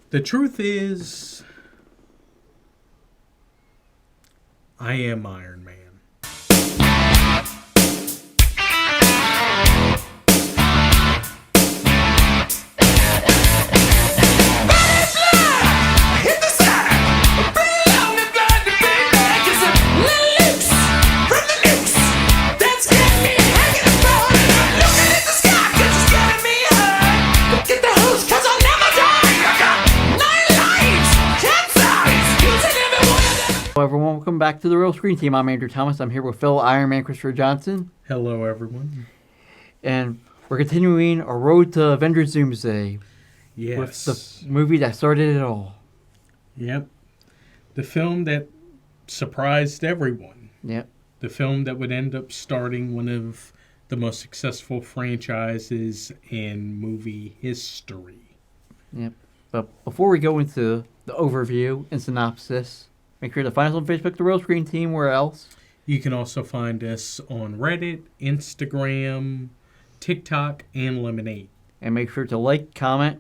The truth is, I am Iron Man. Hello everyone, welcome back to the Real Screen Team. I'm Andrew Thomas. I'm here with fellow Iron Man Christopher Johnson. Hello, everyone. And we're continuing our road to Avengers Doomsday. Yes. With the movie that started it all. Yep. The film that surprised everyone. Yep. The film that would end up starting one of the most successful franchises in movie history. Yep. But before we go into the overview and synopsis, make sure to find us on Facebook, The Real Screen Team. Where else? You can also find us on Reddit, Instagram, TikTok, and Lemonade. And make sure to like, comment,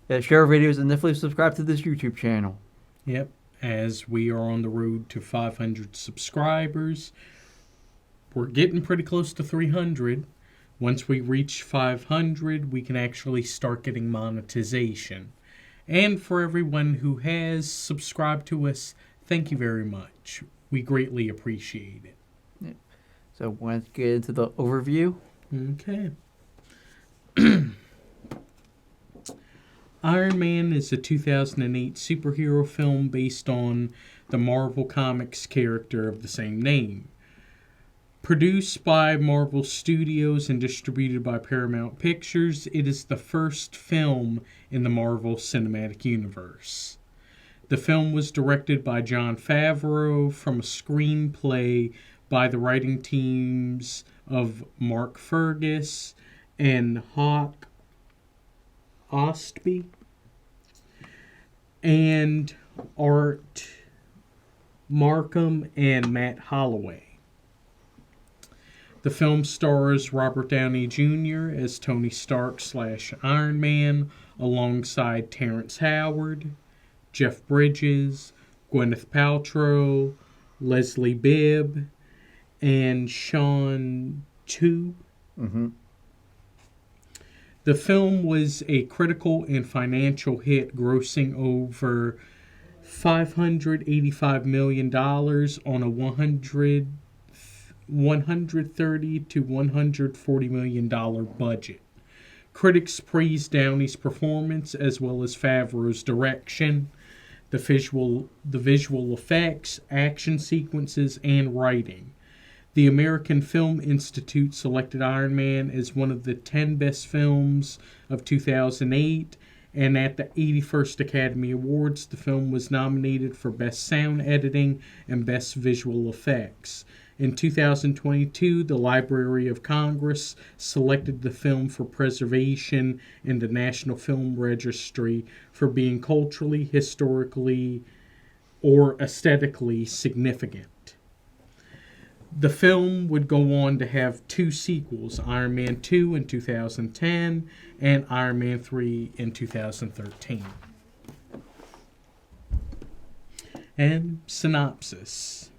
share our videos, and definitely subscribe to this YouTube channel. Yep. As we are on the road to 500 subscribers. We're getting pretty close to 300. Once we reach 500, we can actually start getting monetization. And for everyone who has subscribed to us, thank you very much. We greatly appreciate it. Yeah. So let's get into the overview. Okay. Iron Man is a 2008 superhero film based on the Marvel Comics character of the same name. Produced by Marvel Studios and distributed by Paramount Pictures, it is the first film in the Marvel Cinematic Universe. The film was directed by Jon Favreau from a screenplay by the writing teams of Mark Fergus and Hawk Ostby and Art Markham and Matt Holloway. The film stars Robert Downey Jr. as Tony Stark / Iron Man, alongside Terrence Howard, Jeff Bridges, Gwyneth Paltrow, Leslie Bibb, and Sean Chu. Mm-hmm. The film was a critical and financial hit, grossing over $585 million on a $130 to $140 million budget. Critics praised Downey's performance as well as Favreau's direction, the visual effects, action sequences, and writing. The American Film Institute selected Iron Man as one of the 10 best films of 2008, and at the 81st Academy Awards, the film was nominated for Best Sound Editing and Best Visual Effects. In 2022, the Library of Congress selected the film for preservation in the National Film Registry for being culturally, historically, or aesthetically significant. The film would go on to have two sequels, Iron Man 2 in 2010 and Iron Man 3 in 2013. And synopsis.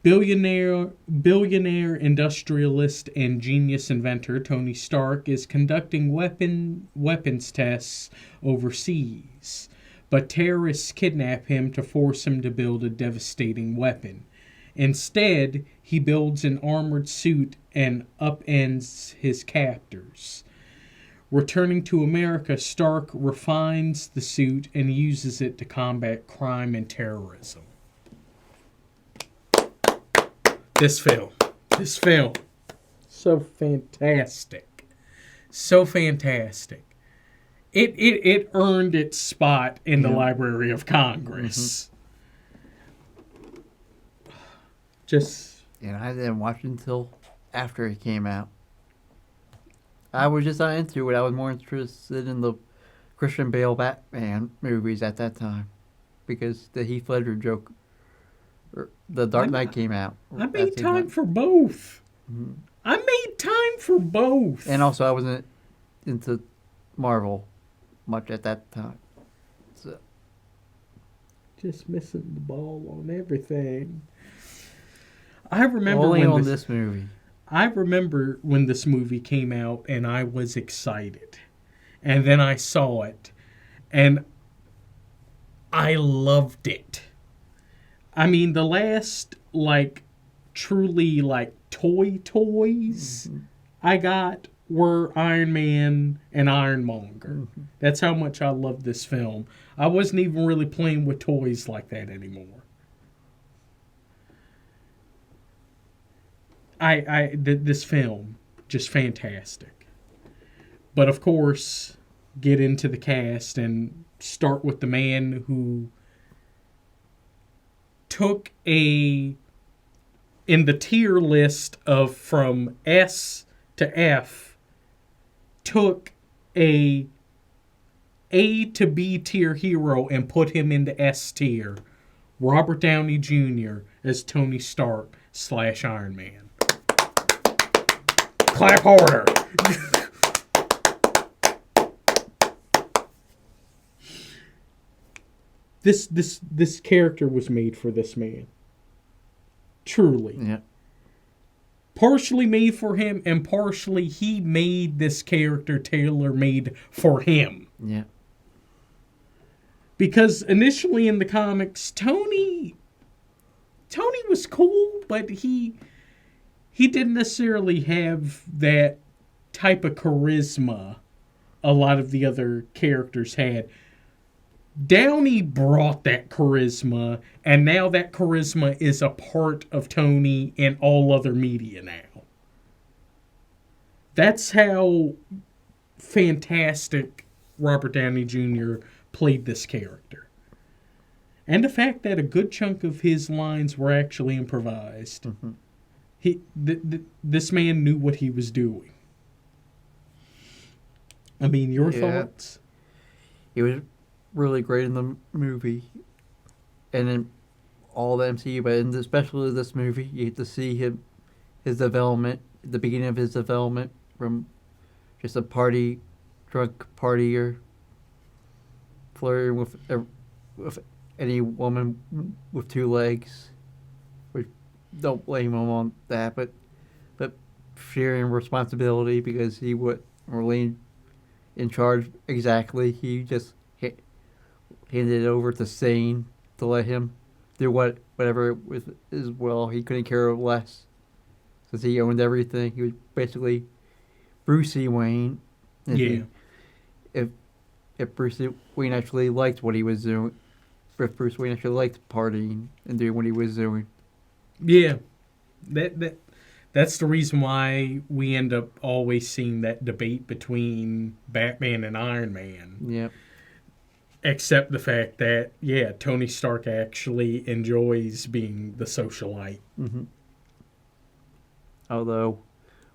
Billionaire industrialist and genius inventor Tony Stark is conducting weapons tests overseas, but terrorists kidnap him to force him to build a devastating weapon. Instead, he builds an armored suit and upends his captors. Returning to America, Stark refines the suit and uses it to combat crime and terrorism. This film. So fantastic. So fantastic. It earned its spot in the Library of Congress. And I didn't watch it until after it came out. I was just not into it. I was more interested in the Christian Bale Batman movies at that time. Because the Heath Ledger joke, the Dark Knight came out. I made time for both. Mm-hmm. I made time for both. And also I wasn't into Marvel much at that time. just missing the ball on everything. I remember Only when on this movie. I remember when this movie came out and I was excited. And then I saw it and I loved it. I mean, the last truly toys I got were Iron Man and Ironmonger. That's how much I loved this film. I wasn't even really playing with toys like that anymore. This film, just fantastic. But of course, get into the cast and start with the man who took in the tier list of from S to F, took a to B tier hero and put him into S tier. Robert Downey Jr. as Tony Stark / Iron Man. Clap harder. This character was made for this man. Truly. Yeah. Partially made for him, and partially he made this character tailor-made for him. Yeah. Because initially in the comics, Tony was cool, but he didn't necessarily have that type of charisma a lot of the other characters had. Downey brought that charisma, and now that charisma is a part of Tony in all other media now. That's how fantastic Robert Downey Jr. played this character. And the fact that a good chunk of his lines were actually improvised. Mm-hmm. This man knew what he was doing. I mean, your thoughts? He was really great in the movie. And in all the MCU, but especially this movie, you get to see his development, the beginning of his development from just a drunk partier, flirting with any woman with two legs. We don't blame him on that, but sharing responsibility because he wasn't really in charge exactly. He just handed it over to Sane to let him do whatever with his will. He couldn't care less since he owned everything. He was basically Brucey Wayne. If Bruce Wayne actually liked what he was doing, if Bruce Wayne actually liked partying and doing what he was doing. Yeah, that's the reason why we end up always seeing that debate between Batman and Iron Man. Yep. Except the fact that, Tony Stark actually enjoys being the socialite. Mm-hmm. Although,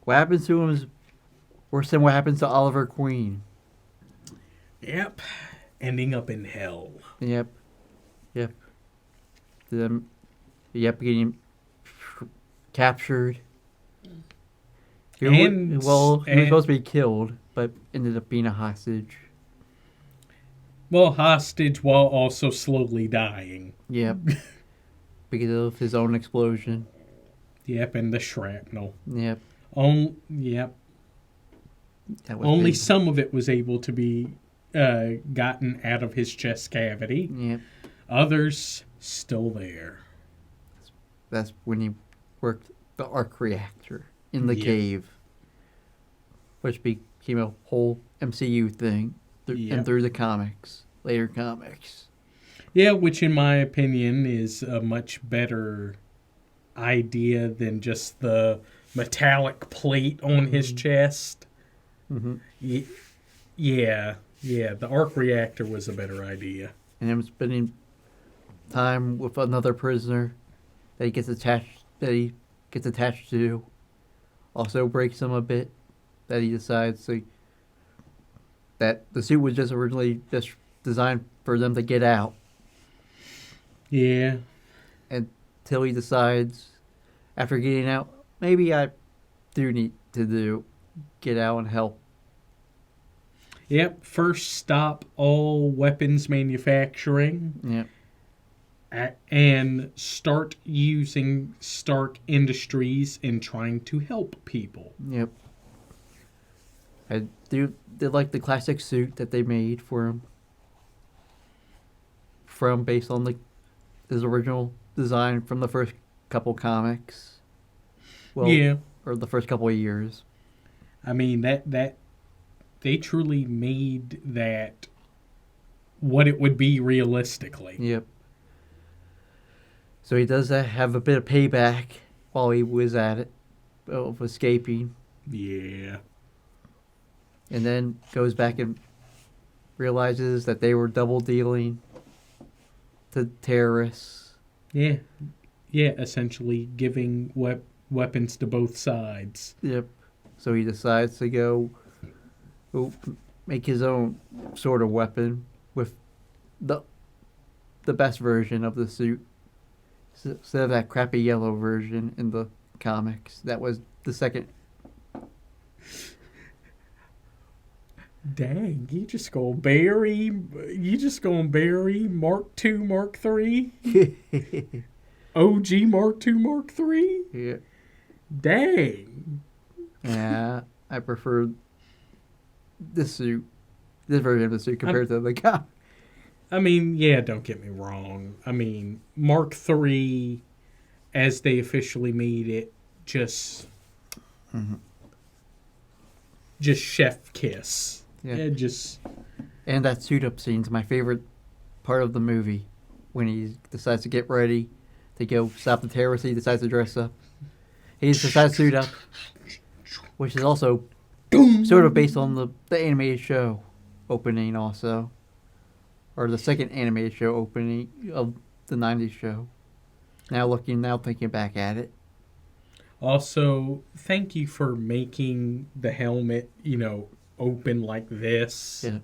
what happens to him is worse than what happens to Oliver Queen. Yep. Ending up in hell. Yep. Getting captured. He was supposed to be killed, but ended up being a hostage. Well, hostage while also slowly dying. Yep. Because of his own explosion. Yep, and the shrapnel. Yep. Yep. Only some of it was able to be gotten out of his chest cavity. Yep. Others still there. That's when he worked the arc reactor in the cave, which became a whole MCU thing, and through the later comics. Yeah, which in my opinion is a much better idea than just the metallic plate on his chest. Mm-hmm. Yeah, the arc reactor was a better idea. And him spending time with another prisoner that he gets attached to also breaks him a bit. That he decides that the suit was just originally just designed for them to get out. Yeah. Until he decides, after getting out, maybe I do need to get out and help. Yep. First stop all weapons manufacturing. Yep. and start using Stark Industries in trying to help people. Yep. I do did like the classic suit that they made for him. Based on his original design from the first couple comics. Well, Yeah. Or the first couple of years. I mean, that they truly made that what it would be realistically. Yep. So he does have a bit of payback while he was at it, of escaping. Yeah. And then goes back and realizes that they were double dealing to terrorists. Yeah. Yeah, essentially giving weapons to both sides. Yep. So he decides to go make his own sort of weapon with the best version of the suit. Instead of that crappy yellow version in the comics. That was the second. Dang, you just gonna bury Mark II, Mark III? OG Mark II, Mark III? Yeah. Dang. Yeah, I prefer this version of the suit compared to the comic. I mean, yeah, don't get me wrong. I mean, Mark III, as they officially made it, just chef kiss. Yeah. Just. And that suit up scene's my favorite part of the movie. When he decides to get ready to go stop the terrorists, he decides to dress up. He decides to suit up, which is also sort of based on the animated show opening also. Or the second animated show opening of the 90s show. Now thinking back at it. Also, thank you for making the helmet, open like this. Yeah.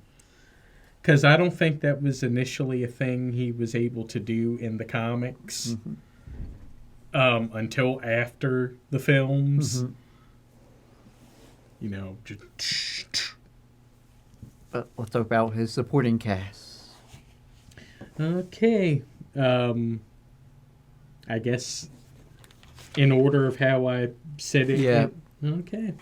Because I don't think that was initially a thing he was able to do in the comics until after the films. Just. But let's talk about his supporting cast. Okay. I guess in order of how I said it. Yeah. Okay.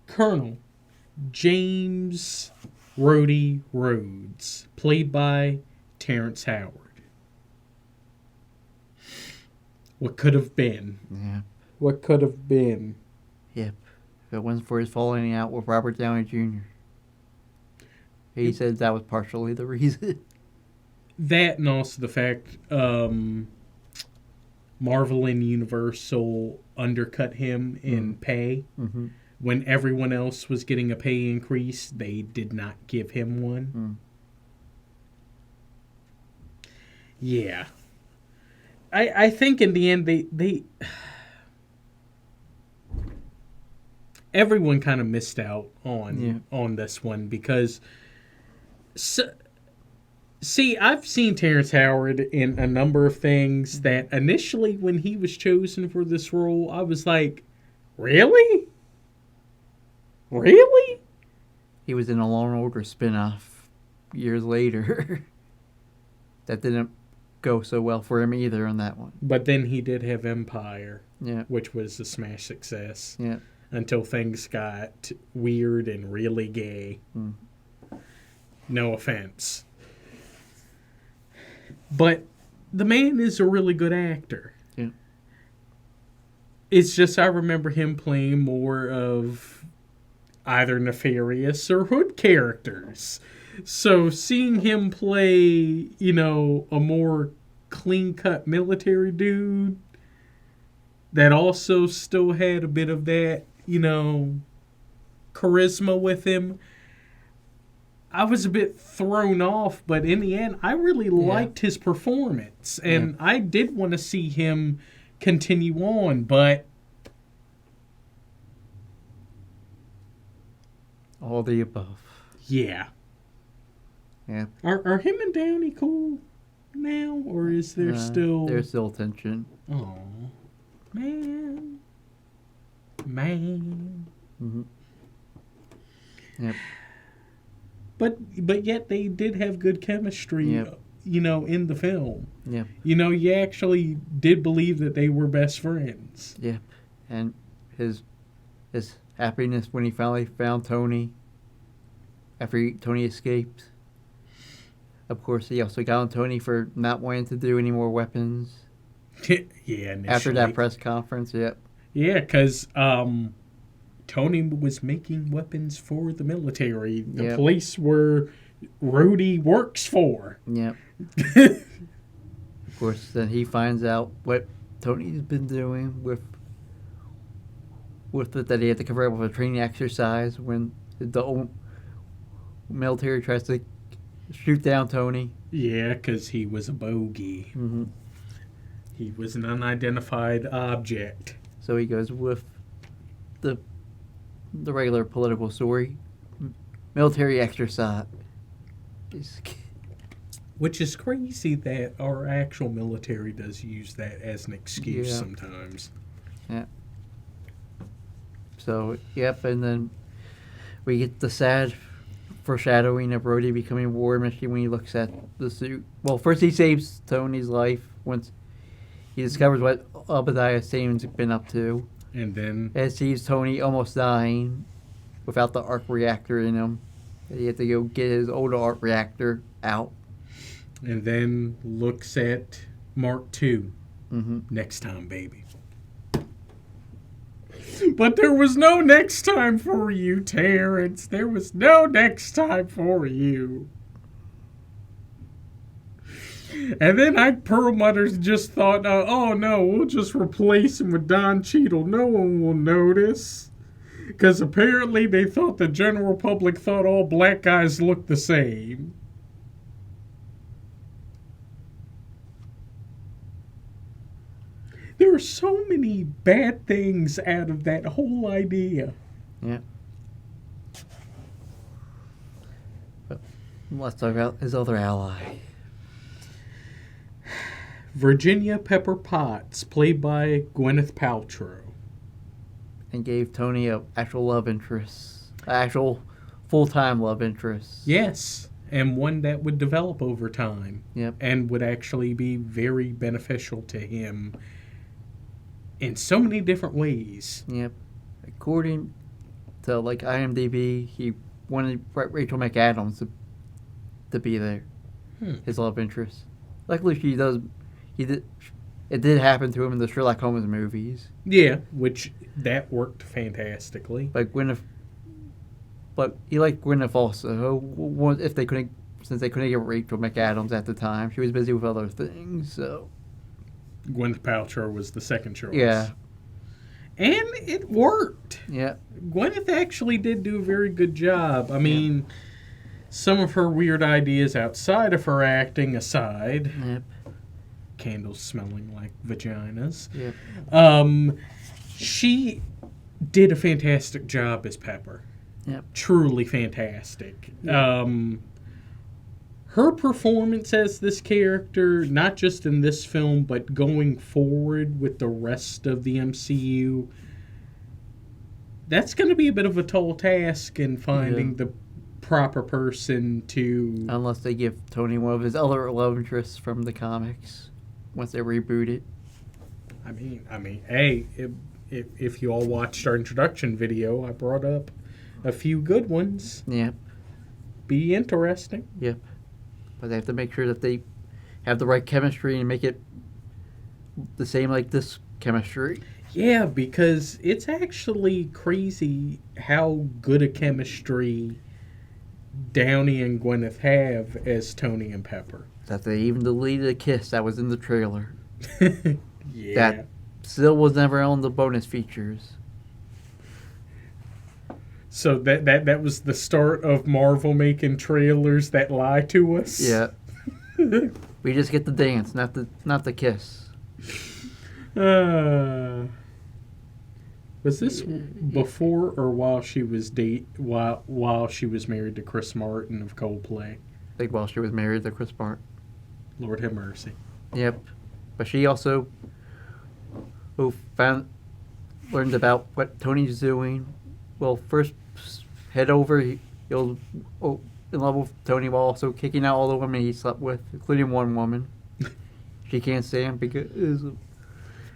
Colonel James Rhodes, played by Terrence Howard. What could have been? Yeah. What could have been? Yep. If it wasn't for his falling out with Robert Downey Jr. He said that was partially the reason. That and also the fact Marvel and Universal undercut him in pay. When everyone else was getting a pay increase, they did not give him one. Yeah. I think in the end they everyone kind of missed out on this one because see, I've seen Terrence Howard in a number of things that initially when he was chosen for this role, I was like, really? Really? He was in a Law and Order spinoff years later. That didn't go so well for him either on that one. But then he did have Empire, Yeah. which was a smash success. Yeah. Until things got weird and really gay. No offense. But the man is a really good actor. Yeah. It's just I remember him playing more of either nefarious or hood characters. So seeing him play, a more clean-cut military dude that also still had a bit of that, charisma with him, I was a bit thrown off, but in the end, I really liked his performance. And I did want to see him continue on, but All the above. yeah. Yeah. Are him and Downey cool now, or is there still... There's still tension. Oh, man. Yep. but yet they did have good chemistry. Yep. In the film. Yeah. You actually did believe that they were best friends. Yeah. And his happiness when he finally found Tony after Tony escaped. Of course, he also got on Tony for not wanting to do any more weapons. Yeah, initially. After that press conference, yep. Yeah, because Tony was making weapons for the military, the place where Rhodey works for. Yep. Of course, then he finds out what Tony's been doing with it, that he had to cover up with a training exercise when the military tries to shoot down Tony. Yeah, because he was a bogey. Mm-hmm. He was an unidentified object. So he goes with the regular political story, military exercise. Which is crazy that our actual military does use that as an excuse sometimes. Yeah. So, yep, and then we get the sad foreshadowing of Rhodey becoming War Machine when he looks at the suit. Well, first he saves Tony's life once he discovers what Obadiah Stane's been up to. And then... And sees Tony almost dying without the arc reactor in him. He had to go get his old arc reactor out. And then looks at Mark II. Mm-hmm. Next time, baby. But there was no next time for you, Terrence. There was no next time for you. And then Ike Perlmutter's just thought, oh no, we'll just replace him with Don Cheadle. No one will notice. Because apparently they thought the general public thought all black guys looked the same. There are so many bad things out of that whole idea. Yeah. But let's talk about his other ally. Virginia Pepper Potts, played by Gwyneth Paltrow. And gave Tony an actual love interest. Actual full-time love interest. Yes, and one that would develop over time. Yep. And would actually be very beneficial to him in so many different ways. Yep. According to IMDb, he wanted Rachel McAdams to be there. His love interest. Luckily, it did happen to him in the Sherlock Holmes movies. Yeah, which that worked fantastically. But he liked Gwyneth also. Since they couldn't get Rachel McAdams at the time, she was busy with other things. So Gwyneth Paltrow was the second choice. Yeah. And it worked. Yeah. Gwyneth actually did do a very good job. I mean, some of her weird ideas outside of her acting aside. Yep. Candles smelling like vaginas. Yep. She did a fantastic job as Pepper. Yep. Truly fantastic. Yep. Her performance as this character, not just in this film, but going forward with the rest of the MCU, that's going to be a bit of a tall task in finding the proper person to... Unless they give Tony one of his other love interests from the comics once they reboot it. I mean, hey, if you all watched our introduction video, I brought up a few good ones. Yep. Be interesting. Yep. But they have to make sure that they have the right chemistry and make it the same like this chemistry. Yeah, because it's actually crazy how good a chemistry Downey and Gwyneth have as Tony and Pepper. That they even deleted a kiss that was in the trailer. Yeah. That still was never on the bonus features. So that was the start of Marvel making trailers that lie to us? Yeah. We just get the dance, not the kiss. Was this before or while she was while she was married to Chris Martin of Coldplay? I think while she was married to Chris Martin. Lord have mercy. Yep. But she also learned about what Tony's doing. Well, first head over. He'll in love with Tony while also kicking out all the women he slept with, including one woman. She can't stand because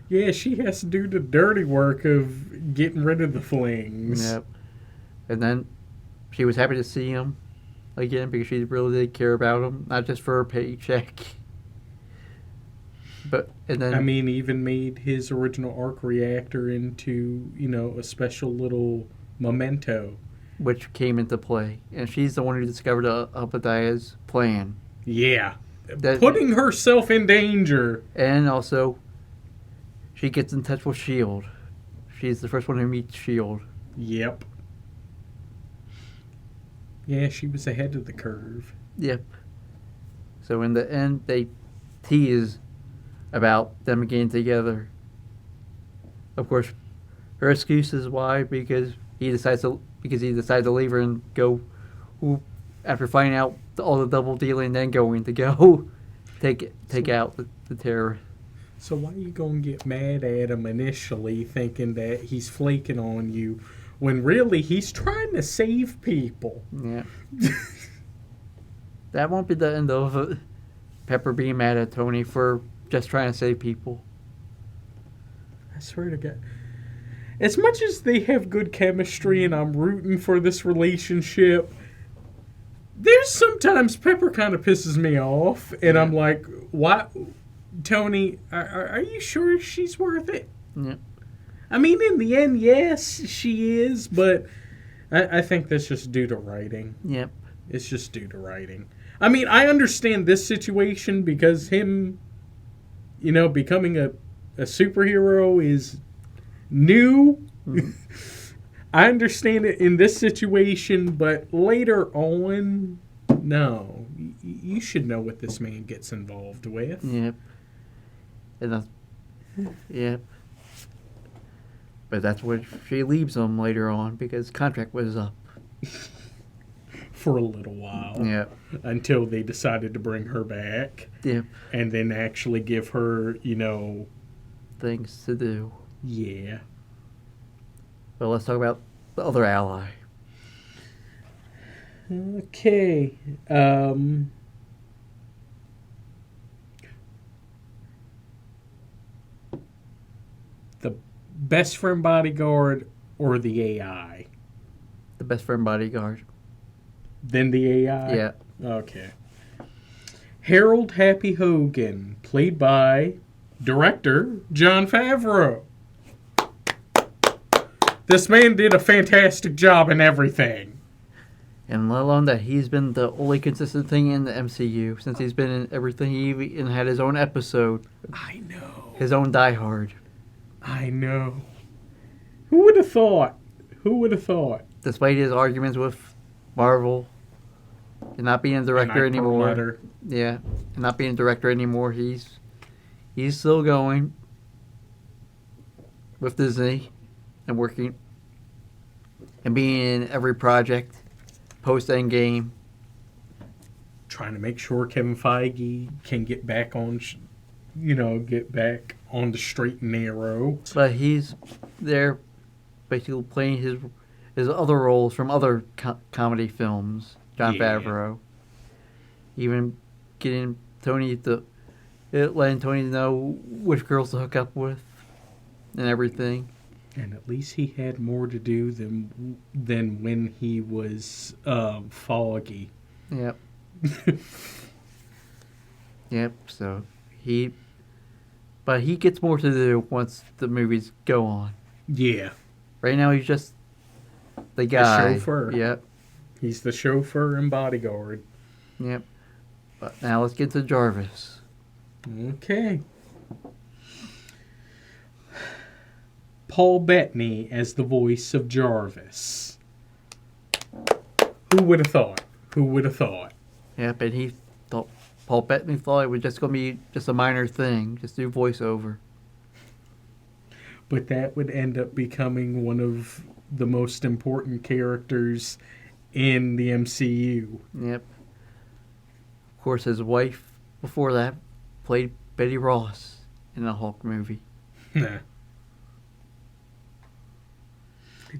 Yeah, she has to do the dirty work of getting rid of the flings. Yep. And then she was happy to see him again because she really did care about him, not just for her paycheck. But and then I mean, even made his original arc reactor into, a special little memento. which came into play, and she's the one who discovered Obadiah's plan. Yeah. That, Putting herself in danger. and also, she gets in touch with S.H.I.E.L.D. She's the first one who meets S.H.I.E.L.D. Yep. Yeah, she was ahead of the curve. Yep. So in the end, they tease about them getting together. Of course, her excuse is why because he decides to leave her and go after finding out all the double dealing, then going to go take out the terror. So why you gonna get mad at him initially, thinking that he's flaking on you, when really he's trying to save people? Yeah. That won't be the end of Pepper being mad at Tony for just trying to save people. I swear to God. As much as they have good chemistry and I'm rooting for this relationship, there's sometimes Pepper kind of pisses me off, and I'm like, why, Tony, are you sure she's worth it? Yep. I mean, in the end, yes, she is, but I think that's just due to writing. Yep. It's just due to writing. I mean, I understand this situation because him, becoming a superhero is new. Mm-hmm. I understand it in this situation, but later on, no. You should know what this man gets involved with. Yep. Yep. But that's what she leaves him later on because contract was up. For a little while. Yep. Until they decided to bring her back. Yep. And then actually give her, things to do. Yeah. But let's talk about the other ally. Okay. The best friend bodyguard or the AI? The best friend bodyguard. Then the AI? Yeah. Okay. Harold Happy Hogan, played by director Jon Favreau. This man did a fantastic job in everything. And let alone that he's been the only consistent thing in the MCU since he's been in everything. He even had his own episode. I know. His own Die Hard. I know. Who would have thought? Who would have thought? Despite his arguments with Marvel and not being a director anymore. Yeah. And not being a director anymore, he's still going with Disney and working and being in every project post Endgame. Trying to make sure Kevin Feige can get back on, get back on the straight and narrow. But he's there basically playing his other roles from other comedy films, Jon Favreau. Even getting letting Tony know which girls to hook up with and everything. And at least he had more to do than when he was Foggy. Yep. Yep. So but he gets more to do once the movies go on. Yeah. Right now he's just the guy. The chauffeur. Yep. He's the chauffeur and bodyguard. Yep. But now let's get to Jarvis. Okay. Paul Bettany as the voice of Jarvis. Who would have thought? Who would have thought? Yep, and Paul Bettany thought it was just going to be just a minor thing, just do voiceover. But that would end up becoming one of the most important characters in the MCU. Yep. Of course, his wife before that played Betty Ross in the Hulk movie.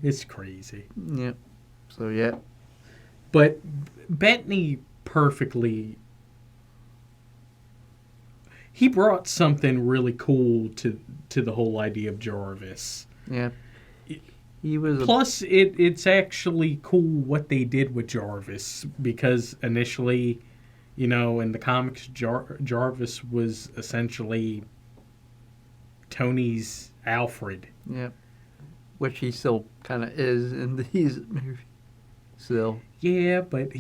It's crazy. Yep. So, yeah. But Bettany perfectly. He brought something really cool to the whole idea of Jarvis. Yeah. He was Plus, it's actually cool what they did with Jarvis because initially, in the comics, Jarvis was essentially Tony's Alfred. yeah, which he still kind of is in these movies. Still, Yeah, but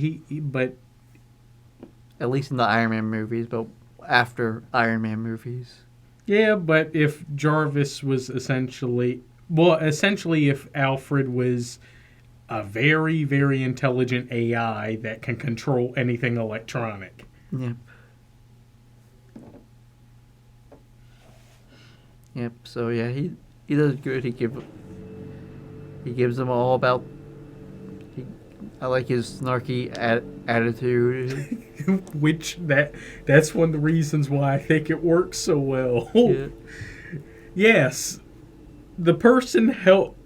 at least in the Iron Man movies, but after Iron Man movies. yeah, but if Jarvis was essentially if Alfred was a very, very intelligent AI that can control anything electronic. Yep. Yep. So yeah, he does good. He gives them all about. I like his snarky attitude. Which that's one of the reasons why I think it works so well. Yeah. Yes, the person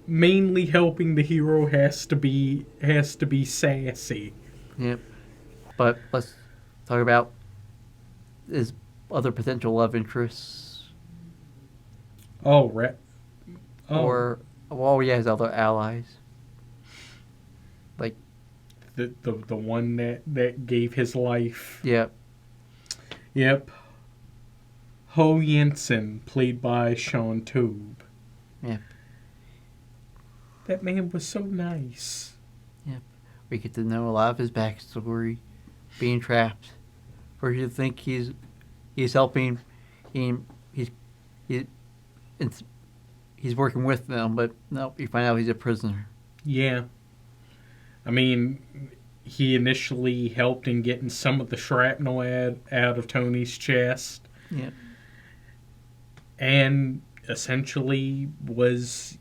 mainly helping the hero has to be sassy. Yep. But let's talk about his other potential love interests. Oh, right. Oh, Or he has other allies. Like, the one that gave his life. yep. Yep. Yansen, played by Sean Toub. Yep. That man was so nice. Yep. We get to know a lot of his backstory, being trapped. Where you think he's helping, he's working with them, but no, you find out he's a prisoner. Yeah. I mean, he initially helped in getting some of the shrapnel out of Tony's chest. Yep. And essentially was,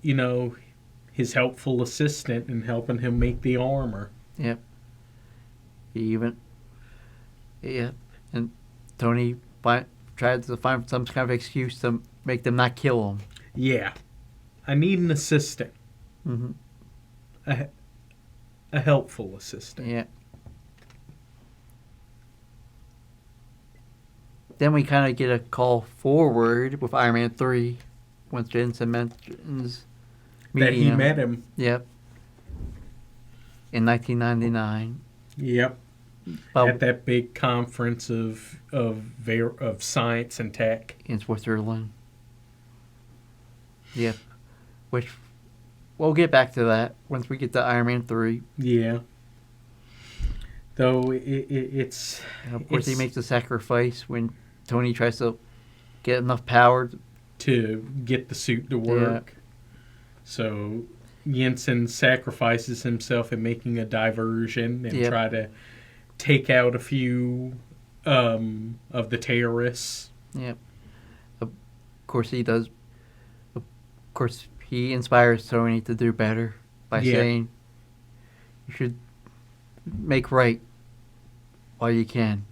his helpful assistant in helping him make the armor. Yep. And Tony tried to find some kind of excuse to make them not kill him. Yeah. I need an assistant. Mm-hmm. A helpful assistant. Yeah. Then we kind of get a call forward with Iron Man 3 once Yansen mentions That he meeting him. met him. Yep. In 1999. Yep. At that big conference of science and tech in Switzerland. Yep. Which we'll get back to that once we get to Iron Man 3. Yeah. Though it's And of course, he makes a sacrifice when Tony tries to get enough power to get the suit to work. Yeah. So Yansen sacrifices himself in making a diversion and try to take out a few of the terrorists. Yep. Of course, he does. Of course, he inspires Tony to do better by saying, "You should make right while you can."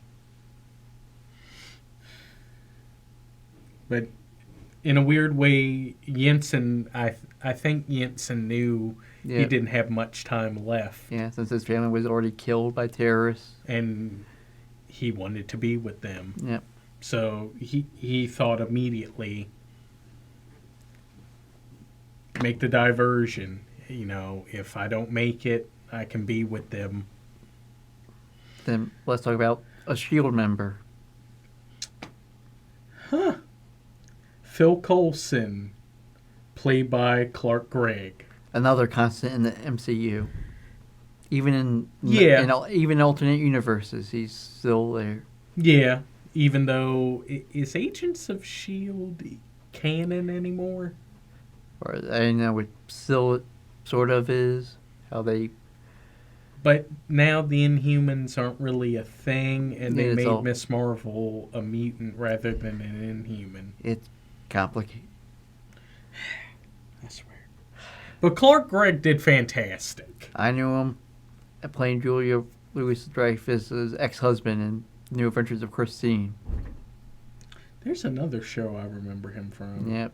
But in a weird way, Yansen, I think Yansen knew he didn't have much time left. Yeah, since his family was already killed by terrorists. And he wanted to be with them. Yep. So he thought immediately, make the diversion. If I don't make it, I can be with them. Then let's talk about a S.H.I.E.L.D. member. Huh. Phil Coulson, played by Clark Gregg. Another constant in the MCU. Even in alternate universes, he's still there. Yeah, even though is Agents of S.H.I.E.L.D. canon anymore? Or I know it still sort of is. How they. But now the Inhumans aren't really a thing, and they made all... Miss Marvel a mutant rather than an Inhuman. It's complicated. I swear. But Clark Gregg did fantastic. I knew him playing Julia Louis-Dreyfus' ex-husband in New Adventures of Christine. There's another show I remember him from. Yep.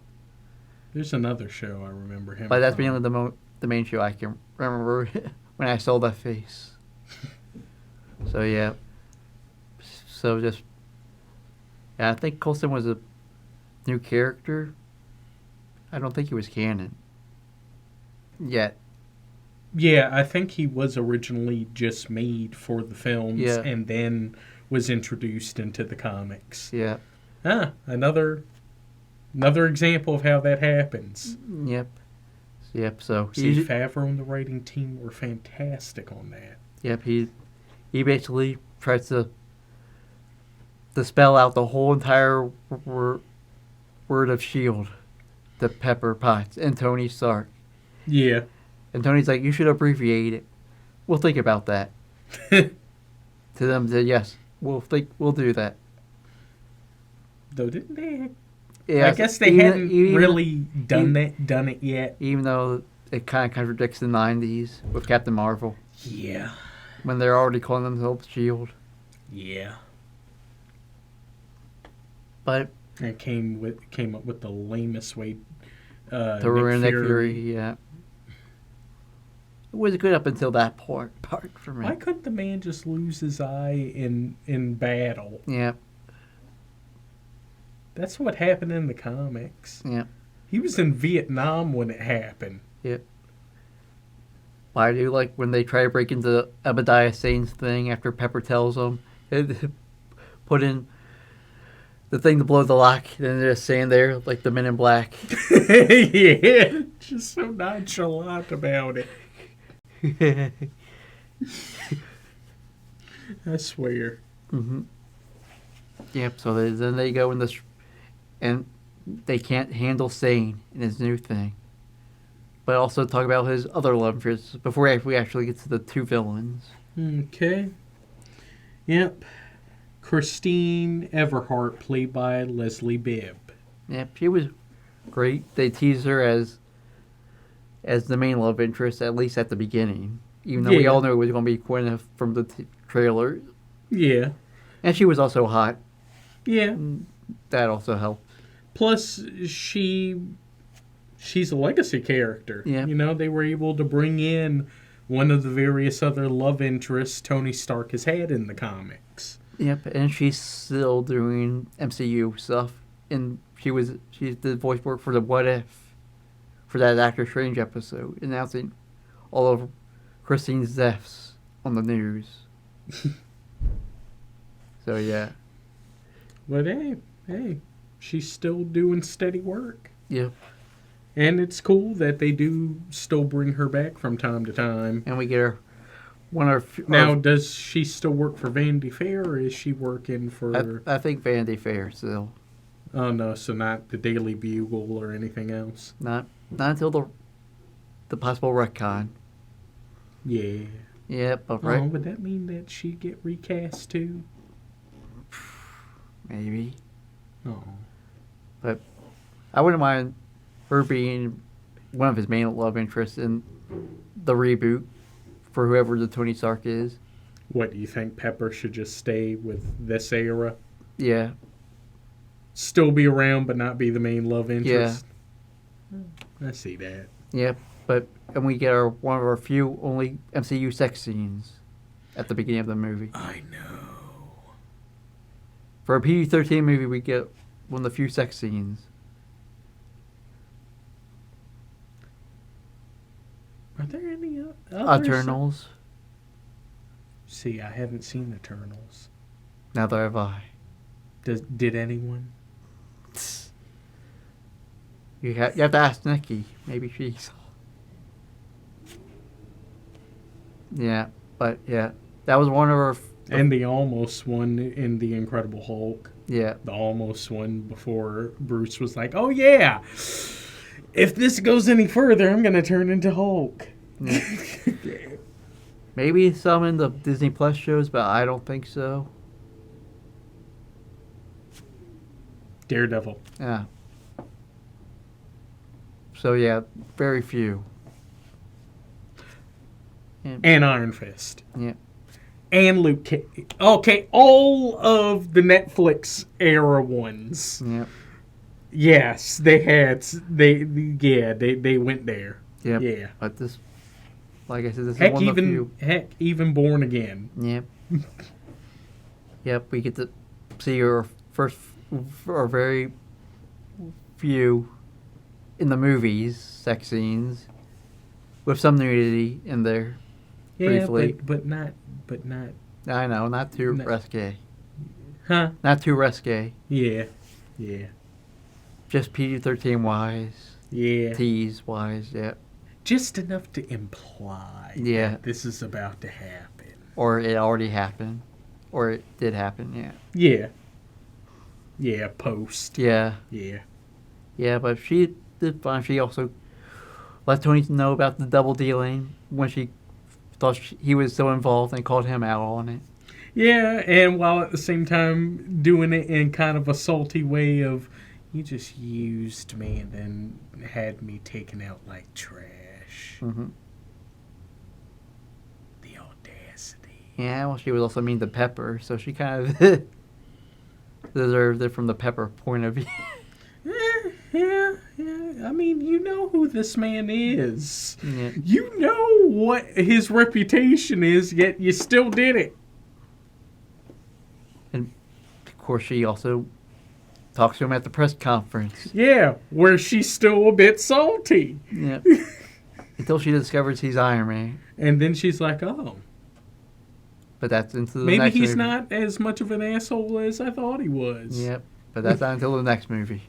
There's another show I remember him from. But that's mainly the main show I can remember when I saw that face. So yeah. So just yeah, I think Coulson was a new character. I don't think he was canon yet. Yeah, I think he was originally just made for the films Yeah. and then was introduced into the comics. Yeah. Another example of how that happens. Yep. Yep. So See, Favreau and the writing team were fantastic on that. Yep. He basically tries to spell out the whole entire word of S.H.I.E.L.D. to Pepper Potts and Tony Stark. Yeah. And Tony's like, you should abbreviate it. We'll think about that. To them, yes, we'll do that. Though didn't they? Yeah, I guess they hadn't really done it yet. Even though it kind of contradicts the '90s with Captain Marvel. Yeah. When they're already calling themselves S.H.I.E.L.D. Yeah. But it came up with the lamest way. To ruin Nick Fury, yeah. It was good up until that part for me. Why couldn't the man just lose his eye in battle? Yeah. That's what happened in the comics. Yeah. He was in Vietnam when it happened. Yep. I do like when they try to break into Obadiah Stane's thing after Pepper tells them. Put in the thing to blow the lock, then they're just standing there like the Men in Black. Yeah, just so nonchalant about it. I swear. Mm-hmm. Yep, so then they go in this, and they can't handle Sane in his new thing. But also talk about his other love interests before we actually get to the two villains. Okay. Yep. Christine Everheart, played by Leslie Bibb. Yep, she was great. They teased her as the main love interest, at least at the beginning. Even though we all knew it was going to be Gwyneth from the trailer. Yeah. And she was also hot. Yeah. That also helped. Plus, she's a legacy character. Yeah. You know, they were able to bring in one of the various other love interests Tony Stark has had in the comics. Yep, and she's still doing MCU stuff. And she's the voice work for the What If, for that Doctor Strange episode, announcing all of Christine's deaths on the news. So yeah. But hey, she's still doing steady work. Yep. And it's cool that they do still bring her back from time to time. And we get her Now, does she still work for Vanity Fair, or is she working for... I think Vanity Fair still. Oh, no, so not the Daily Bugle or anything else? Not until the possible retcon. Yeah. Yeah, but right. Oh, would that mean that she'd get recast too? Maybe. Oh. But I wouldn't mind her being one of his main love interests in the reboot for whoever the Tony Stark is. What, do you think Pepper should just stay with this era? Yeah. Still be around, but not be the main love interest? Yeah. I see that. Yeah, and we get one of our few only MCU sex scenes at the beginning of the movie. I know. For a PG-13 movie, we get one of the few sex scenes. Are there any others? Eternals. See, I haven't seen Eternals. Neither have I. Did anyone? You have to ask Nikki. Maybe she saw. Yeah, but yeah, that was one of our. And the almost one in The Incredible Hulk. Yeah. The almost one before Bruce was like, "Oh yeah, if this goes any further, I'm gonna turn into Hulk." Yeah. Maybe some in the Disney Plus shows, but I don't think so. Daredevil. Yeah. So yeah, very few. And Iron Fist. Yeah. And Luke Cage. Okay, all of the Netflix era ones. Yeah. Yes, they had. They went there. Yep. Yeah. But this, Like I said, this is one of the few. Heck, even Born Again. Yep. Yep, we get to see her first, or very few in the movies, sex scenes, with some nudity in there. Yeah, briefly. but not. I know, not too risque. Huh? Not too risque. Yeah. Just PG-13 wise. Yeah. T's wise, yeah. Just enough to imply that this is about to happen. Or it already happened. Or it did happen, yeah. Yeah, post. Yeah. Yeah, but she did fine. She also let Tony know about the double dealing when she thought he was so involved and called him out on it. Yeah, and while at the same time doing it in kind of a salty way of, you just used me and then had me taken out like trash. Mm-hmm. The audacity. Yeah, well, she was also mean to Pepper, so she kind of deserved it from the Pepper point of view. Yeah. I mean, you know who this man is. Yeah. You know what his reputation is, yet you still did it. And, of course, she also talks to him at the press conference. Yeah, where she's still a bit salty. Yeah. Until she discovers he's Iron Man. And then she's like, oh. But that's into the Maybe next he's movie. not as much of an asshole as I thought he was. Yep. But that's not until the next movie.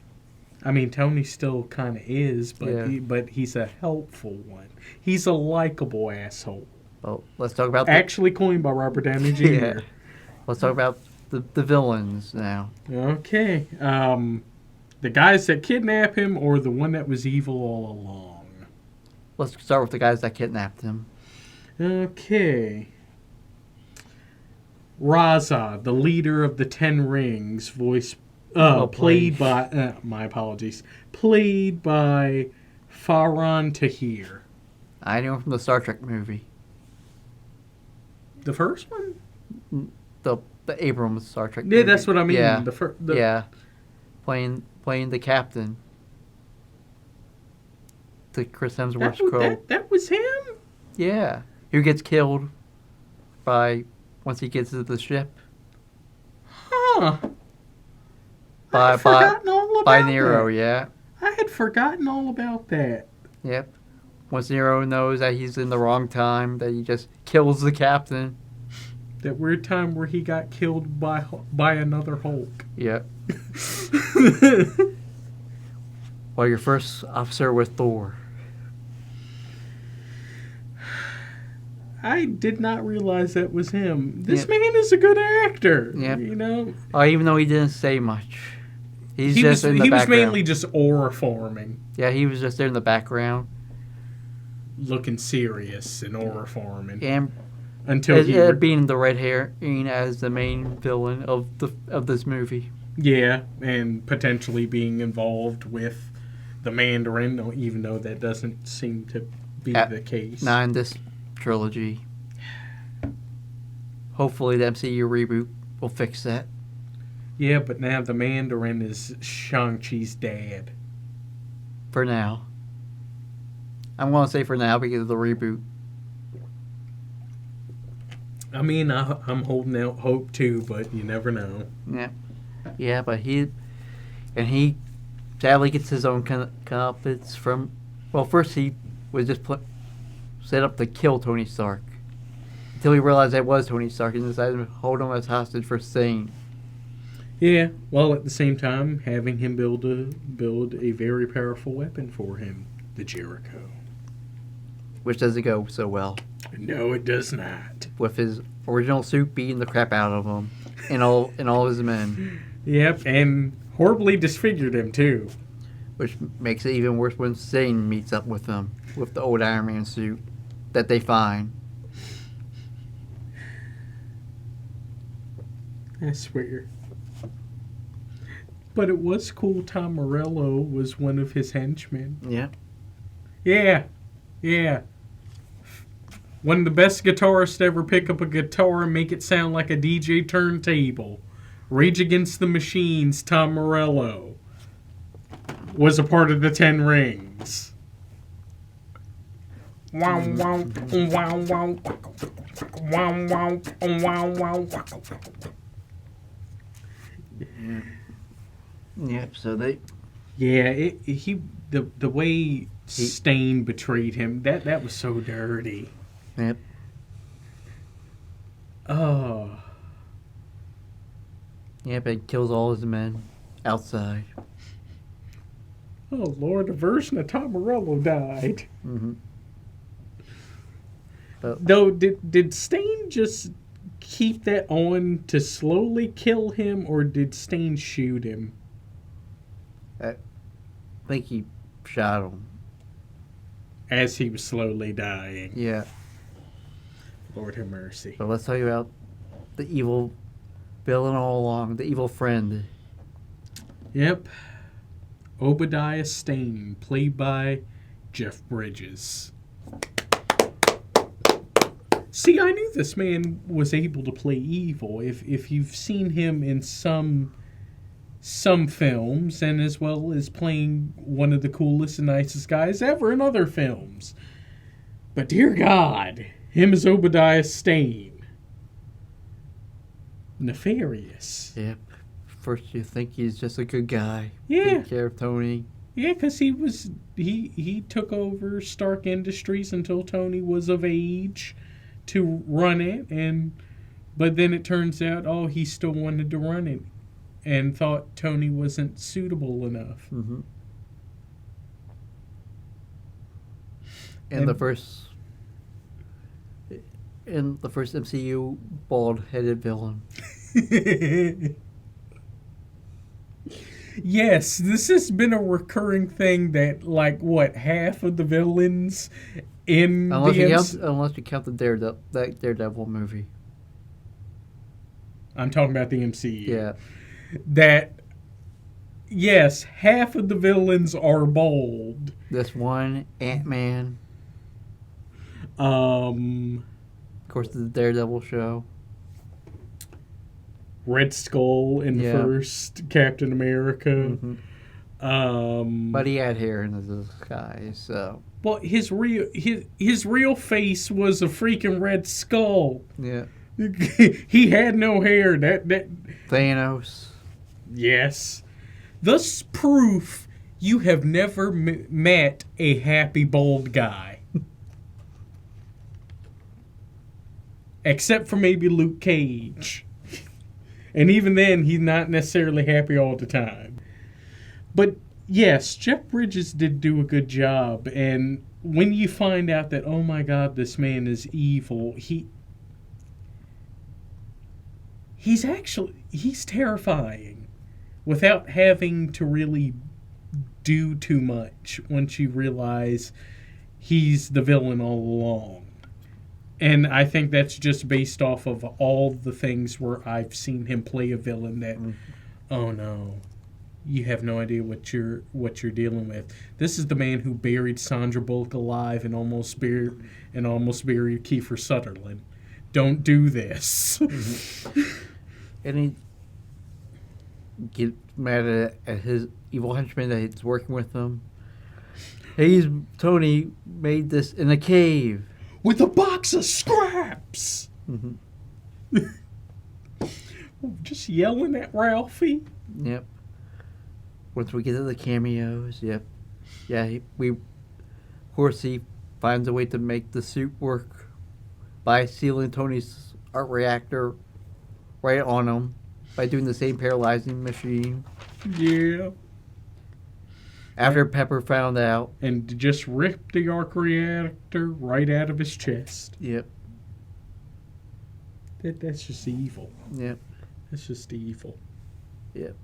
I mean, Tony still kind of is, but he's a helpful one. He's a likable asshole. Well, let's talk about... Actually coined by Robert Downey Jr. Yeah. Let's talk about the villains now. Okay. The guys that kidnap him or the one that was evil all along? Let's start with the guys that kidnapped him. Okay. Raza, the leader of the Ten Rings, played by... my apologies. Played by Farhan Tahir. I knew him from the Star Trek movie. The first one? The Abrams Star Trek Yeah, movie. that's what I mean. Yeah. The Yeah. Playing the captain. To Chris Hemsworth's Crow. That was him? Yeah. Who gets killed once he gets to the ship. Huh. By I'd forgotten all about Nero, that. yeah. I had forgotten all about that. Yep. Once Nero knows that he's in the wrong time, that he just kills the captain. That weird time where he got killed by another Hulk. Yep. Well, your first officer with Thor. I did not realize that was him. This man is a good actor. Yep. You know? Even though he didn't say much. He was mainly just aura forming. Yeah, he was just there in the background. Looking serious and aura forming. And until being the red herring as the main villain of this movie. Yeah, and potentially being involved with the Mandarin, even though that doesn't seem to be the case. Not in this trilogy. Hopefully the MCU reboot will fix that. Yeah, but now the Mandarin is Shang-Chi's dad. For now. I'm going to say for now because of the reboot. I mean, I'm holding out hope too, but you never know. Yeah. Yeah, but he sadly gets his own comeuppance from... Well, first he was just set up to kill Tony Stark. Until he realized that was Tony Stark and decided to hold him as hostage for staying. Yeah, while at the same time having him build a very powerful weapon for him, the Jericho. Which doesn't go so well. No, it does not. With his original suit beating the crap out of him and all his men. Yep, and horribly disfigured him too. Which makes it even worse when Satan meets up with them with the old Iron Man suit that they find. I swear. But it was cool Tom Morello was one of his henchmen. Yeah. Yeah. One of the best guitarists to ever pick up a guitar and make it sound like a DJ turntable. Rage Against the Machine's Tom Morello was a part of the Ten Rings. Wow, wow, wow, wow. Wow, wow, wow, wow. Yep. So they. Yeah, the way Stain betrayed him, that was so dirty. Yep. Oh. Yep. And kills all his men outside. Oh Lord, a version of Tom Morello died. Mm-hmm. But Though, did Stain just keep that on to slowly kill him, or did Stain shoot him? I think he shot him. As he was slowly dying. Yeah. Lord have mercy. But let's talk about the evil villain all along, the evil friend. Yep. Obadiah Stane, played by Jeff Bridges. See, I knew this man was able to play evil. If you've seen him in some films, and as well as playing one of the coolest and nicest guys ever in other films. But dear God, him as Obadiah Stane. Nefarious. Yep. First you think he's just a good guy. Yeah. Take care of Tony. Yeah, because he took over Stark Industries until Tony was of age to run it, but then it turns out, he still wanted to run it and thought Tony wasn't suitable enough. Mm-hmm. In the first MCU bald-headed villain. Yes, this has been a recurring thing that, half of the villains in unless you count the Daredevil movie. I'm talking about the MCU. Yeah. That, yes, half of the villains are bald. This one, Ant-Man. Of course, the Daredevil show. Red Skull in the first Captain America. Mm-hmm. But he had hair in the disguise, so. Well, his real face was a freaking Red Skull. Yeah. He had no hair. That Thanos. Yes. Thus proof you have never met a happy bald guy. Except for maybe Luke Cage. And even then, he's not necessarily happy all the time. But yes, Jeff Bridges did do a good job. And when you find out that, oh my God, this man is evil, he's terrifying without having to really do too much once you realize he's the villain all along. And I think that's just based off of all the things where I've seen him play a villain that, oh no, you have no idea what you're dealing with. This is the man who buried Sandra Bullock alive and almost buried Kiefer Sutherland. Don't do this. Mm-hmm. And he gets mad at his evil henchman that he's working with him. Tony made this in a cave. With a box of scraps. Mm-hmm. Just yelling at Ralphie. Yep. Once we get to the cameos, yep. Yeah, of course he finds a way to make the suit work by sealing Tony's art reactor right on him by doing the same paralyzing machine. Yeah. After Pepper found out. And just ripped the arc reactor right out of his chest. Yep. That's just evil. Yep. That's just evil. Yep.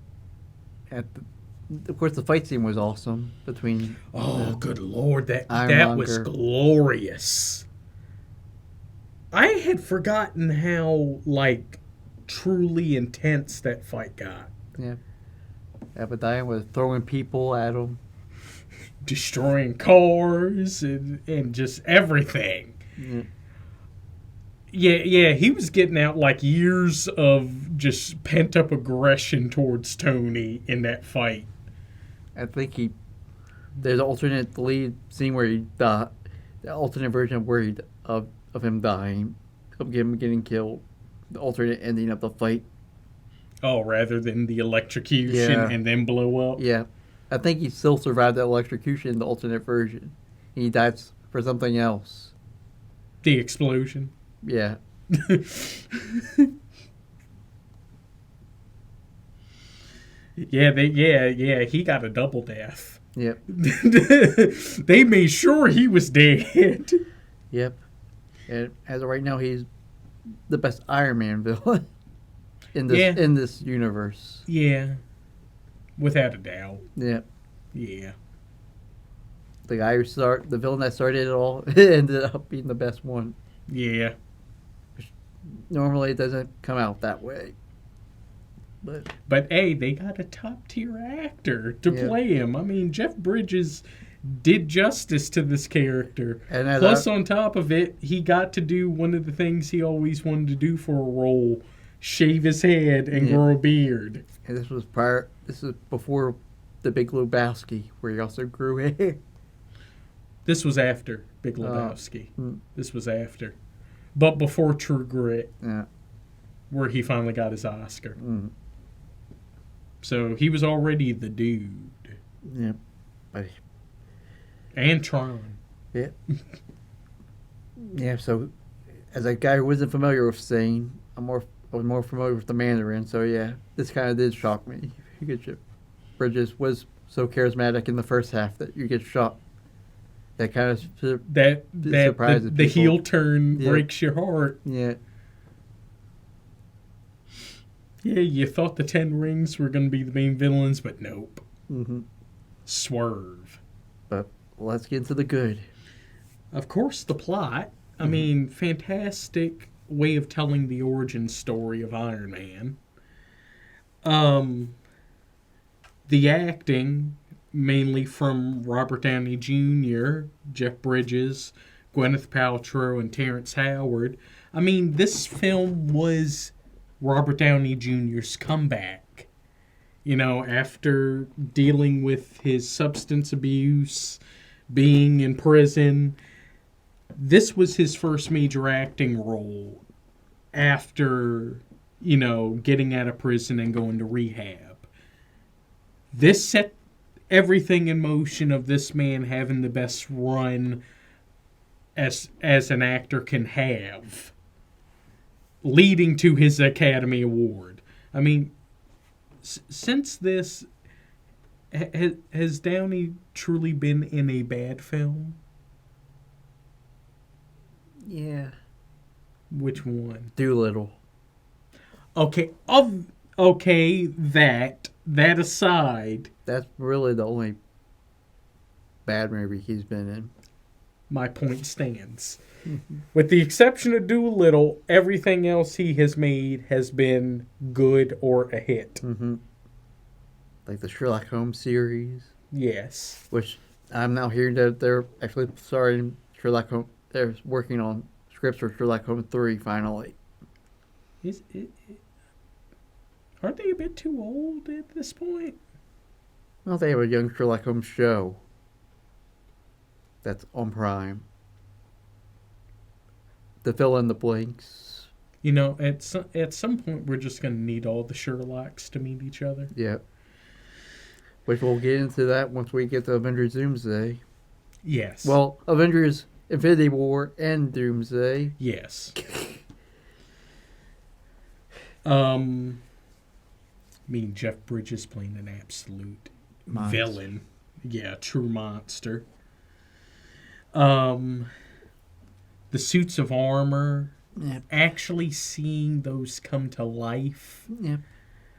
Of course, the fight scene was awesome between. Oh, good Lord! That was Ironmonger. Glorious. I had forgotten how truly intense that fight got. Yeah. Abadiah was throwing people at him. Destroying cars and just everything. Yeah, he was getting out years of just pent-up aggression towards Tony in that fight. I think there's an alternate lead scene where the alternate version worried of him dying, of him getting killed, the alternate ending of the fight. Oh, rather than the electrocution Yeah. and then blow up? Yeah, I think he still survived the electrocution in the alternate version. He died for something else. The explosion. Yeah. Yeah, he got a double death. Yep. They made sure he was dead. Yep. And as of right now, he's the best Iron Man villain in this universe. Yeah. Without a doubt. Yep. Yeah. The guy the villain that started it all ended up being the best one. Yeah. Normally, it doesn't come out that way. But hey, they got a top tier actor to play him. I mean, Jeff Bridges did justice to this character. And plus, on top of it, he got to do one of the things he always wanted to do for a role: shave his head and grow a beard. And this was before The Big Lebowski, where he also grew hair. This was after Big Lebowski. This was after, but before True Grit. Yeah. Where he finally got his Oscar. So he was already the dude. Yeah. And Tron. Yeah. Yeah, so as a guy who wasn't familiar with Sane, I was more familiar with the Mandarin, so yeah, this kind of did shock me. Bridges was so charismatic in the first half that you get shocked. That kind of surprises the people. heel turn breaks your heart. Yeah. Yeah, you thought the Ten Rings were going to be the main villains, but nope. Mm-hmm. Swerve. But let's get into the good. Of course, the plot. I mean, fantastic way of telling the origin story of Iron Man. The acting, mainly from Robert Downey Jr., Jeff Bridges, Gwyneth Paltrow, and Terrence Howard. I mean, this film was Robert Downey Jr.'s comeback. You know, after dealing with his substance abuse, being in prison, this was his first major acting role after, you know, getting out of prison and going to rehab. This set everything in motion of this man having the best run as an actor can have, leading to his Academy Award. I mean, since this, has Downey truly been in a bad film? Yeah. Which one? Doolittle. Okay, that aside, that's really the only bad movie he's been in. My point stands. With the exception of Doolittle, everything else he has made has been good or a hit. Mm-hmm. Like the Sherlock Holmes series. Yes. Which I'm now hearing that they're actually starting Sherlock Holmes. They're working on scripts for Sherlock Holmes 3 finally. Aren't they a bit too old at this point? Well, they have a young Sherlock Holmes show that's on Prime to fill in the blanks. You know, at some point, we're just going to need all the Sherlocks to meet each other. Yeah. Which we'll get into that once we get to Avengers Doomsday. Yes. Well, Avengers Infinity War and Doomsday. Yes. I mean, Jeff Bridges playing an absolute villain. Yeah, true monster. The suits of armor. Yep. Actually seeing those come to life. Yep.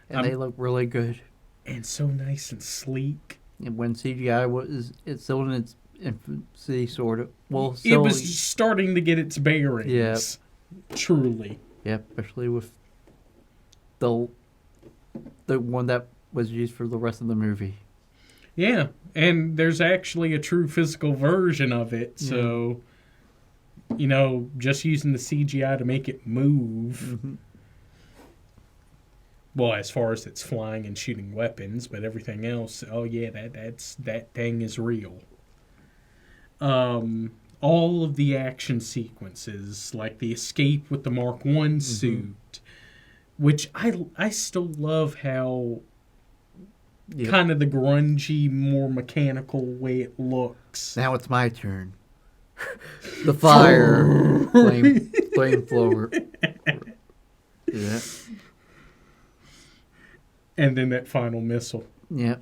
And they look really good. And so nice and sleek. And when CGI it's still in its infancy, sort of. Well, it was starting to get its bearings. Yeah. Truly. Yep, especially with the one that was used for the rest of the movie. Yeah, and there's actually a true physical version of it, so, you know, just using the CGI to make it move. Mm-hmm. Well, as far as it's flying and shooting weapons, but everything else, oh yeah, that thing is real. all of the action sequences, like the escape with the Mark I suit, which I still love how kind of the grungy, more mechanical way it looks. Now it's my turn. The fire flamethrower. Yeah. And then that final missile. Yeah.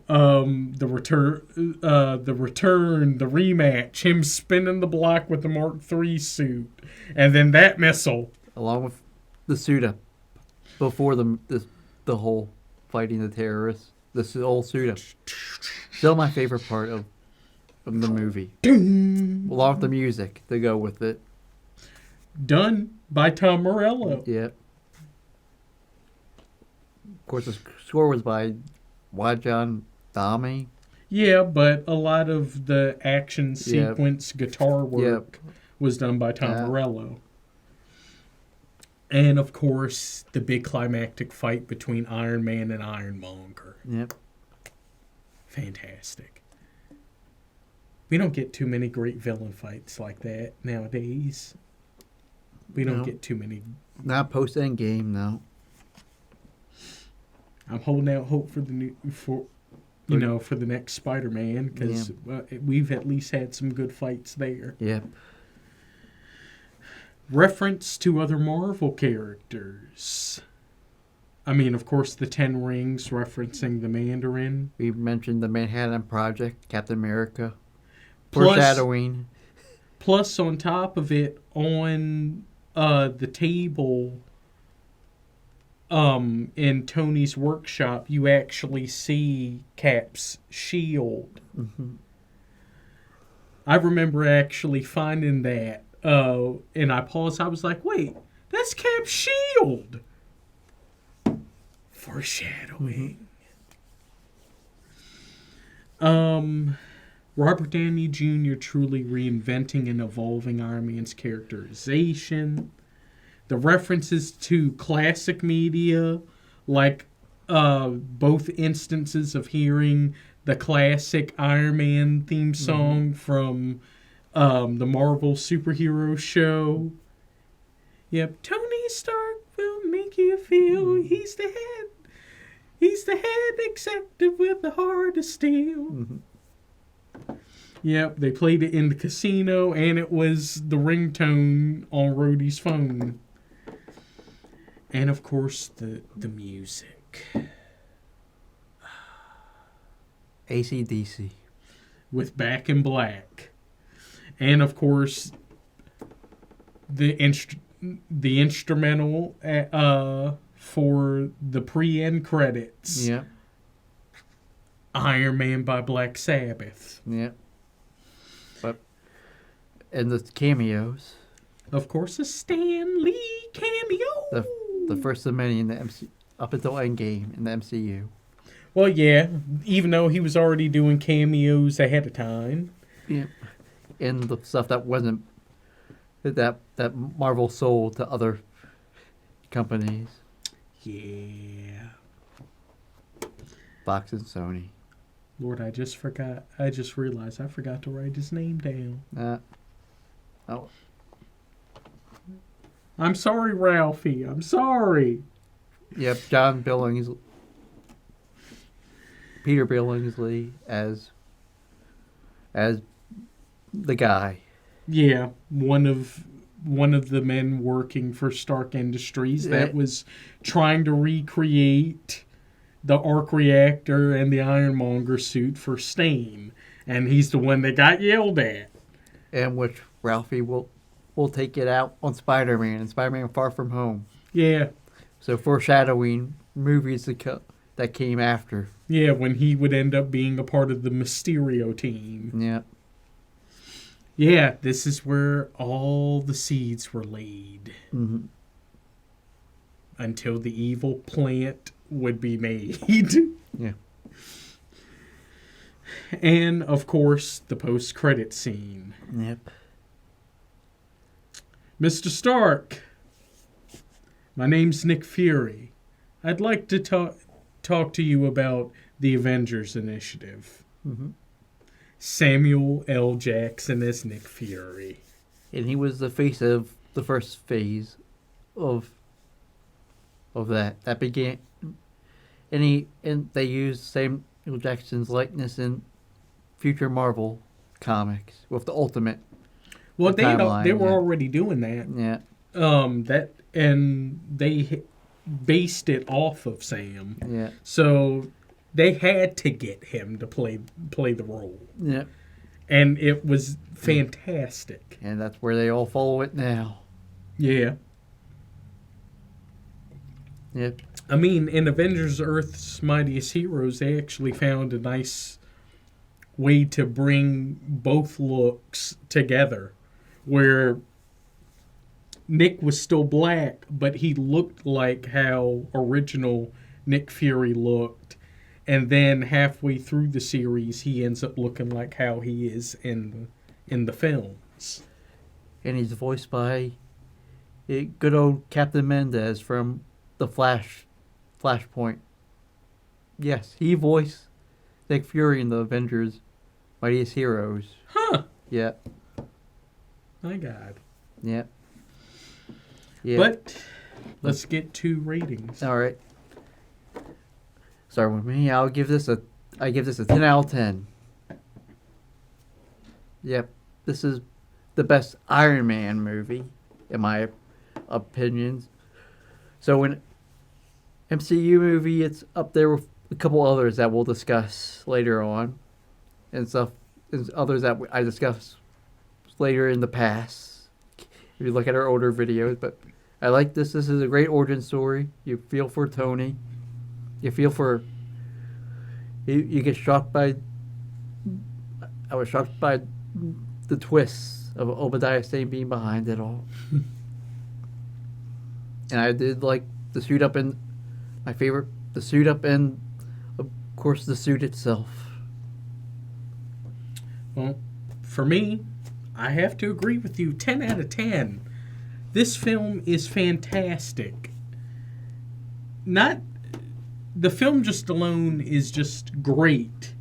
The rematch, him spinning the block with the Mark III suit, and then that missile, along with the suit up before the whole fighting the terrorists. The whole suit up. Still my favorite part of the movie. Along with the music to go with it. Done by Tom Morello. Yep. Of course, the score was by John Downey. Yeah, but a lot of the action sequence guitar work was done by Tom Morello. And, of course, the big climactic fight between Iron Man and Ironmonger. Yep. Fantastic. We don't get too many great villain fights like that nowadays. We don't get too many. Not post-Endgame, no. I'm holding out hope for for the next Spider-Man, because we've at least had some good fights there. Yep. Reference to other Marvel characters. I mean, of course, the Ten Rings referencing the Mandarin. We mentioned the Manhattan Project, Captain America. Foreshadowing. Plus, on top of it, on the table in Tony's workshop, you actually see Cap's shield. Mm-hmm. I remember actually finding that, and I paused. I was like, wait, that's Cap's shield. Foreshadowing. Robert Downey Jr. truly reinventing and evolving Iron Man's characterization. The references to classic media, like both instances of hearing the classic Iron Man theme song from the Marvel superhero show. Yep, Tony Stark will make you feel he's the head. He's the head executive with the heart of steel. Mm-hmm. Yep, they played it in the casino, and it was the ringtone on Rhodey's phone. And, of course, the music. AC/DC. With Back in Black. And, of course, the instrumental for the pre-end credits. Yep. Iron Man by Black Sabbath. Yep. And the cameos. Of course, a Stan Lee cameo. The first of many in the MCU, up until Endgame in the MCU. Well, yeah, even though he was already doing cameos ahead of time. Yeah. And the stuff that wasn't, that Marvel sold to other companies. Yeah. Fox and Sony. Lord, I just realized I forgot to write his name down. Oh. I'm sorry, Ralphie. I'm sorry. Yep, Peter Billingsley as the guy. Yeah, one of the men working for Stark Industries that was trying to recreate the arc reactor and the Ironmonger suit for Stain, and he's the one that got yelled at. And which Ralphie will take it out on Spider-Man and Spider-Man Far From Home. Yeah. So foreshadowing movies that came after. Yeah, when he would end up being a part of the Mysterio team. Yeah. Yeah, this is where all the seeds were laid. Mm-hmm. Until the evil plant would be made. Yeah. And, of course, the post-credit scene. Yep. Mr. Stark, my name's Nick Fury. I'd like to talk to you about the Avengers Initiative. Mm-hmm. Samuel L. Jackson as Nick Fury. And he was the face of the first phase of that began, and they used Samuel Jackson's likeness in future Marvel comics with the Ultimate. Well, they were yeah. already doing that. Yeah. And they based it off of Sam. Yeah. So they had to get him to play the role. Yeah. And it was fantastic. And that's where they all follow it now. Yeah. Yep. I mean, in Avengers Earth's Mightiest Heroes, they actually found a nice way to bring both looks together, where Nick was still black, but he looked like how original Nick Fury looked. And then halfway through the series, he ends up looking like how he is in the films. And he's voiced by good old Captain Mendez from the Flashpoint. Yes, he voiced Nick Fury in the Avengers Mightiest Heroes. Huh. Yeah. My God. Yeah. Yeah. But let's get to ratings. All right. Start with me. I give this a 10 out of 10. Yep. This is the best Iron Man movie, in my opinion. So in MCU movie, it's up there with a couple others that we'll discuss later on, and stuff, and others that I discuss later in the past. If you look at our older videos, but I like this. This is a great origin story. You feel for Tony. You feel for. You get shocked by. I was shocked by the twists of Obadiah Stane being behind it all. And I did like the suit up and my favorite, the suit up and of course the suit itself. Well, for me, I have to agree with you. 10 out of 10. This film is fantastic. The film just alone is just great.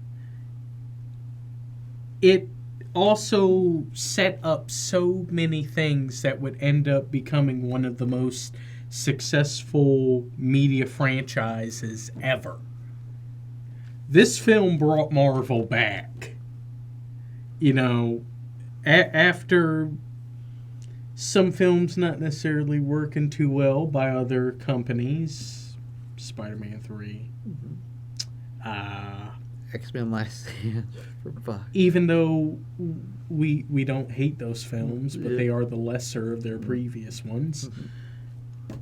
It also set up so many things that would end up becoming one of the most successful media franchises ever. This film brought Marvel back. You know, after some films not necessarily working too well by other companies, Spider-Man 3, X-Men Last Stand for Fox. even though we don't hate those films, but they are the lesser of their previous ones.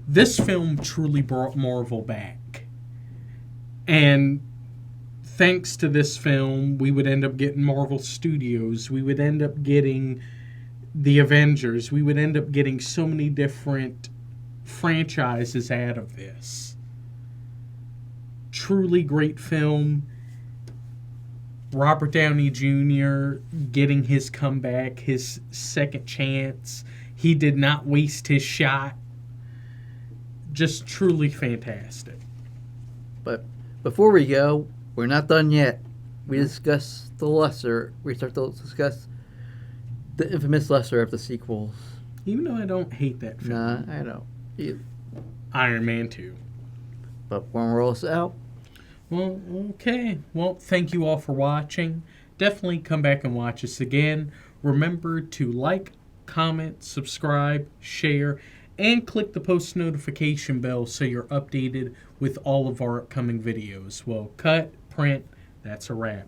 This film truly brought Marvel back. And thanks to this film, we would end up getting Marvel Studios. We would end up getting the Avengers. We would end up getting so many different franchises out of this. Truly great film. Robert Downey Jr. getting his comeback, his second chance. He did not waste his shot. Just truly fantastic. But before we go, we're not done yet. We discuss the lesser. We start to discuss the infamous lesser of the sequels. Even though I don't hate that film. Nah, I know. Iron Man 2. But when we're all out. Well, okay. Well, thank you all for watching. Definitely come back and watch us again. Remember to like, comment, subscribe, share, and click the post notification bell so you're updated with all of our upcoming videos. Well, cut, print, that's a wrap.